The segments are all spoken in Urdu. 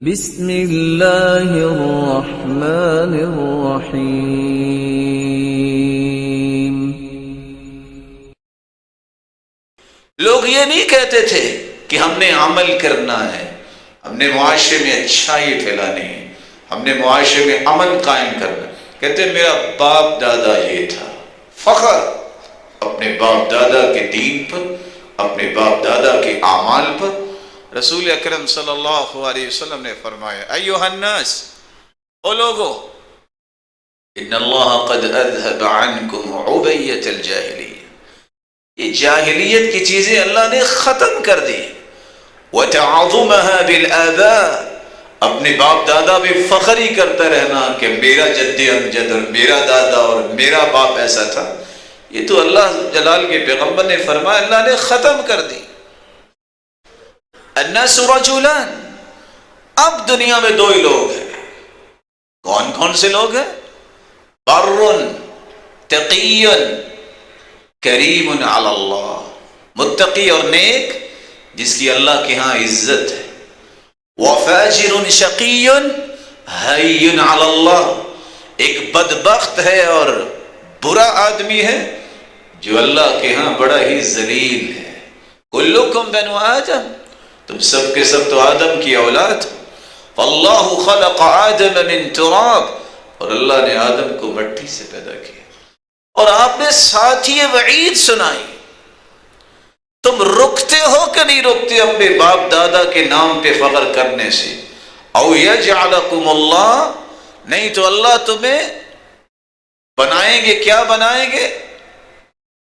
بسم اللہ الرحمن الرحیم۔ لوگ یہ نہیں کہتے تھے کہ ہم نے عمل کرنا ہے، ہم نے معاشرے میں اچھائی پھیلانی ہے، ہم نے معاشرے میں امن قائم کرنا ہے۔ کہتے میرا باپ دادا یہ تھا، فخر اپنے باپ دادا کے دین پر، اپنے باپ دادا کے اعمال پر۔ رسول اکرم صلی اللہ علیہ وسلم نے فرمایا ایھا الناس، او لوگو، ان اللہ قد اذهب عنکم عبیۃ الجاہلیہ، یہ جاہلیت کی چیزیں اللہ نے ختم کر دی۔ وتعظمها بالآباء، اپنے باپ دادا بھی فخر ہی کرتا رہنا کہ میرا جد امجد اور میرا دادا اور میرا باپ ایسا تھا، یہ تو اللہ جلال کے پیغمبر نے فرمایا اللہ نے ختم کر دی۔ الناس رجلان، اب دنیا میں دو ہی لوگ ہیں۔ کون کون سے لوگ ہیں؟ بر تقی کریم علی اللہ، متقی اور نیک جس کی اللہ کے ہاں عزت ہے۔ وفاجر شقی حی علی اللہ، ایک بدبخت ہے اور برا آدمی ہے جو اللہ کے ہاں بڑا ہی ذلیل ہے۔ کلکم بنو آدم، تم سب کے سب تو آدم کی اولاد ہو۔ فاللہ خلق آدم من تراب، اور اللہ نے آدم کو مٹی سے پیدا کیا۔ اور آپ نے ساتھ ہی وعید سنائی۔ تم رکتے ہو کہ نہیں رکتے اپنے باپ دادا کے نام پہ فخر کرنے سے؟ او یجعلکم اللہ، نہیں تو اللہ تمہیں بنائیں گے، کیا بنائیں گے؟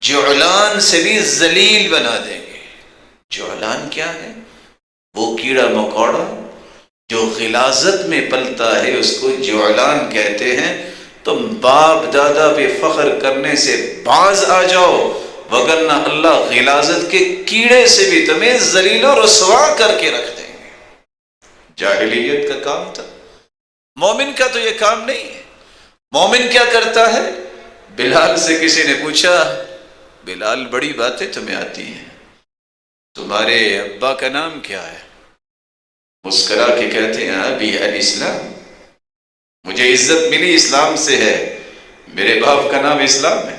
جعلان سے بھی ذلیل بنا دیں گے۔ جعلان کیا ہے؟ وہ کیڑا مکوڑا جو غلاظت میں پلتا ہے اس کو جعلان کہتے ہیں۔ تم باپ دادا پہ فخر کرنے سے باز آ جاؤ، وگرنہ اللہ غلاظت کے کیڑے سے بھی تمہیں ذلیل و رسوا کر کے رکھ دیں گے۔ جاہلیت کا کام تھا، مومن کا تو یہ کام نہیں ہے۔ مومن کیا کرتا ہے؟ بلال سے کسی نے پوچھا، بلال بڑی باتیں تمہیں آتی ہیں، تمہارے ابا کا نام کیا ہے؟ مسکرا کے کہتے ہیں ابی الاسلام، مجھے عزت ملی اسلام سے ہے، میرے باپ کا نام اسلام ہے۔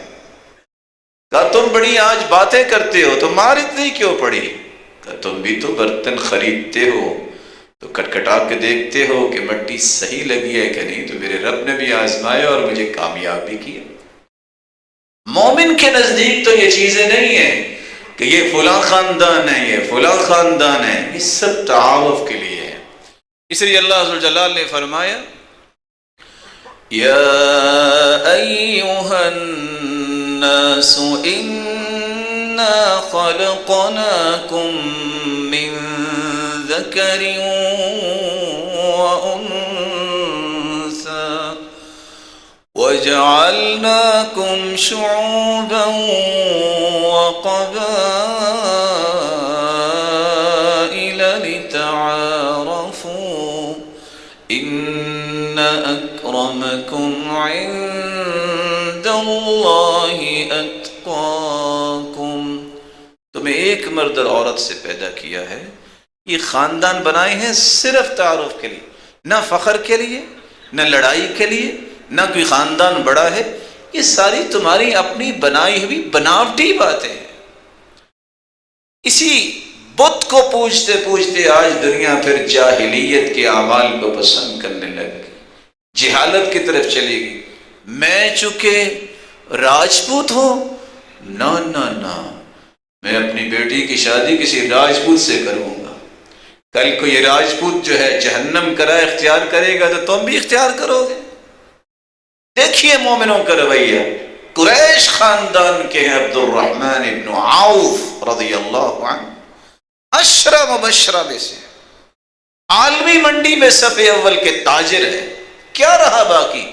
کہا تم بڑی آج باتیں کرتے ہو، تمہار اتنی کیوں پڑی؟ کہا تم بھی تو برتن خریدتے ہو تو کٹکھٹا کے دیکھتے ہو کہ مٹی صحیح لگی ہے کہ نہیں، تو میرے رب نے بھی آزمایا اور مجھے کامیاب بھی کیا۔ مومن کے نزدیک تو یہ چیزیں نہیں ہیں کہ یہ فلاں خاندان ہے، یہ فلاں خاندان ہے، یہ سب تعارف کے لیے ہے۔ اس لیے اللہ ذوالجلال نے فرمایا یا ایھا الناس انا خلقناکم من ذکر وانثی وجعلناکم شعوبا وقبائل لتعارفوا ان اکرمکم عند اللہ اتقاکم۔ تمہیں ایک مرد اور عورت سے پیدا کیا ہے، یہ خاندان بنائے ہیں صرف تعارف کے لیے، نہ فخر کے لیے، نہ لڑائی کے لیے، نہ کوئی خاندان بڑا ہے۔ یہ ساری تمہاری اپنی بنائی ہوئی بناوٹی باتیں ہیں۔ اسی بت کو پوجتے پوجتے آج دنیا پھر جاہلیت کے اعمال کو پسند کرنے لگ گئی، جہالت کی طرف چلی گئی۔ میں چونکہ راجپوت ہوں، نہ نہ نہ، میں اپنی بیٹی کی شادی کسی راجپوت سے کروں گا، کل کو یہ راجپوت جو ہے جہنم کا راہ اختیار کرے گا تو تم بھی اختیار کرو گے۔ دیکھیے مومنوں کا رویہ۔ قریش خاندان کے ہیں عبد الرحمن ابن عوف رضی اللہ عنہ، عشرہ مبشرہ میں سے، عالمی منڈی میں صف اول کے تاجر ہیں۔ کیا رہا باقی؟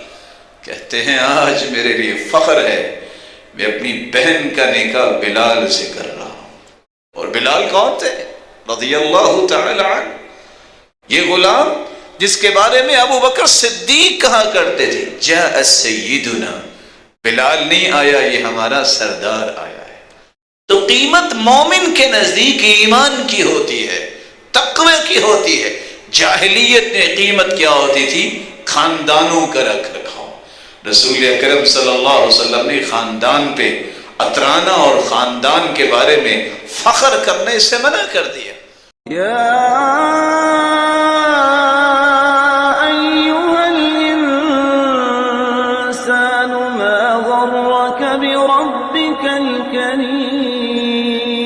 کہتے ہیں آج میرے لیے فخر ہے، میں اپنی بہن کا نکاح بلال سے کر رہا ہوں۔ اور بلال کون تھے؟ رضی اللہ تعالی عنہ، یہ غلام جس کے بارے میں ابو بکر صدیق کہا کرتے تھے جاء سیدنا، بلال نہیں آیا، یہ ہمارا سردار آیا ہے۔ تو قیمت مومن کے نزدیک ایمان کی ہوتی ہے، تقوی کی ہوتی ہے، جاہلیت میں قیمت کیا ہوتی تھی؟ خاندانوں کا رکھ رکھاؤ۔ رسول اکرم صلی اللہ علیہ وسلم نے خاندان پہ اترانا اور خاندان کے بارے میں فخر کرنے سے منع کر دیا۔ يا أيها الإنسان ما غرك بربك الكريم